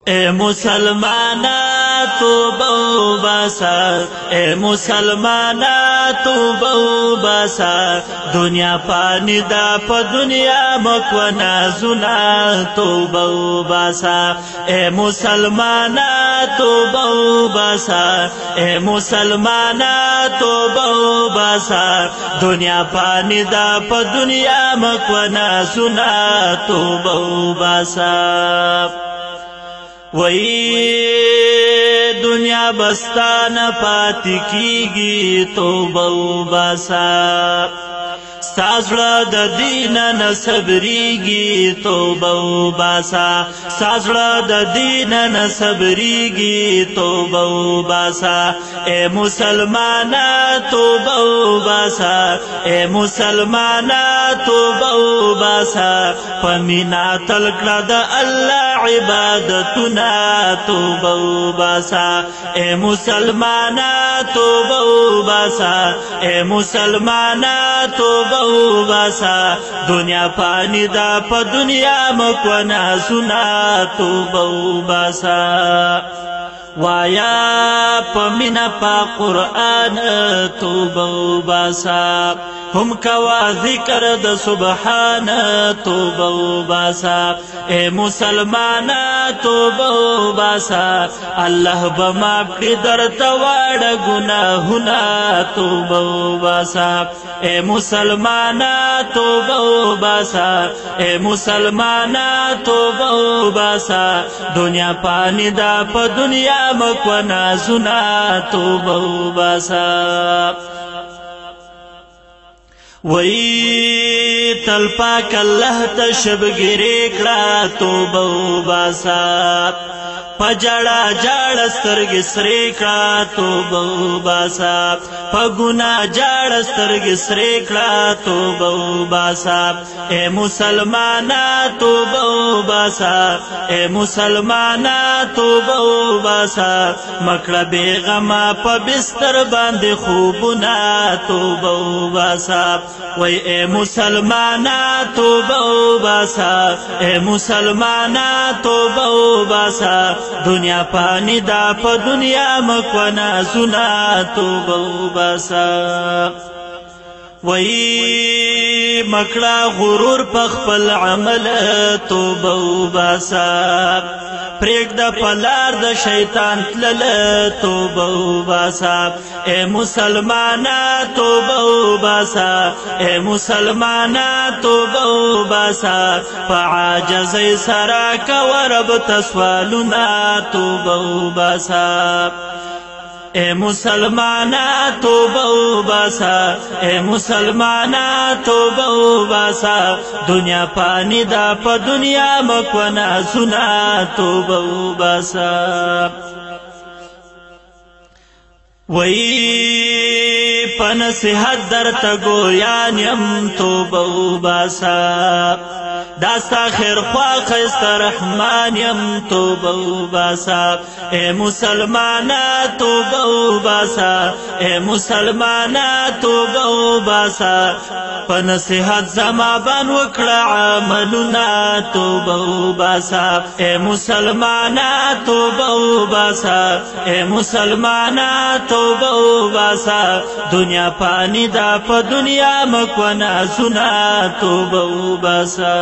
اے مسلمانا توبہ باسا، اے مسلمانا توبہ باسا، دنیا پانی دا پا دنیا مکونا زنا توبہ باسا، اے مسلمانا توبہ باسا، اے مسلمانا توبہ باسا، دنیا پانی دا پا دنیا مکونا زنا توبہ باسا۔ وہی دنیا بستان پاتی کیگی توبہ باسا، سازڑا دا دین نصبریگی توبہ باسا، سازڑا دا دین نصبریگی توبہ باسا، اے مسلمانا توبہ باسا، اے مسلمانا توبہ باسا، پمینا تلکڑا دا اللہ عبادتنا توبہ باسا، اے مسلمانا توبہ باسا، اے مسلمانا توبہ باسا، دنیا پانی دا پا دنیا مکونا سنا توبہ باسا۔ وایا پمینا پا قرآن توبہ باسا، ہم کوا ذکر دا سبحان توبہ باسا، اے مسلمانا توبہ باسا، اللہ بماف کی در توڑ گناہنا توبہ باسا، اے مسلمانا توبہ باسا، اے مسلمانا توبہ باسا، دنیا پانی دا پا دنیا مکونا سنا توبہ باسا۔ وہی تل پاک اللہ تشب گرے کڑا توبہ باسا، پجڑا جاڑ سترگ سرے کڑا توبہ باسا، پگنا جاڑ سترگ سرے کڑا توبہ باسا، اے مسلمانا توبہ باسا، اے مسلمانا توبہ باسا، مکڑا بے غما پا بستر باندے خوبنا توبہ باسا، وی اے مسلمانا توبہ باسا، اے مسلمانا توبہ باسا، دنیا پانی دا پا دنیا مکونا سنا توبہ باسا۔ وہی مکڑا غرور پخپل عمل توبہ باسا، پریک دا پلار دا شیطان تلل توبہ باسا، اے مسلمانا توبہ باسا، اے مسلمانا توبہ باسا، فعاجز سراک ورب تسوالنا توبہ باسا، اے مسلمانا توبہ باسا، اے مسلمانا توبہ باسا، دنیا پانی دا پا دنیا مکونا سنا توبہ باسا۔ وہی پنصیحت در تگویان یم توبہ باسا، داستا خیر خواہ خیست رحمان یم توبہ باسا، اے مسلمانا توبہ باسا، اے مسلمانا توبہ باسا، پنصیحت زما بان وکڑا عملنا توبہ باسا، اے مسلمانا توبہ باسا، اے مسلمانا توبہ باسا، دنیا پانی دا پا دنیا مکونا سنا توبہ باسا۔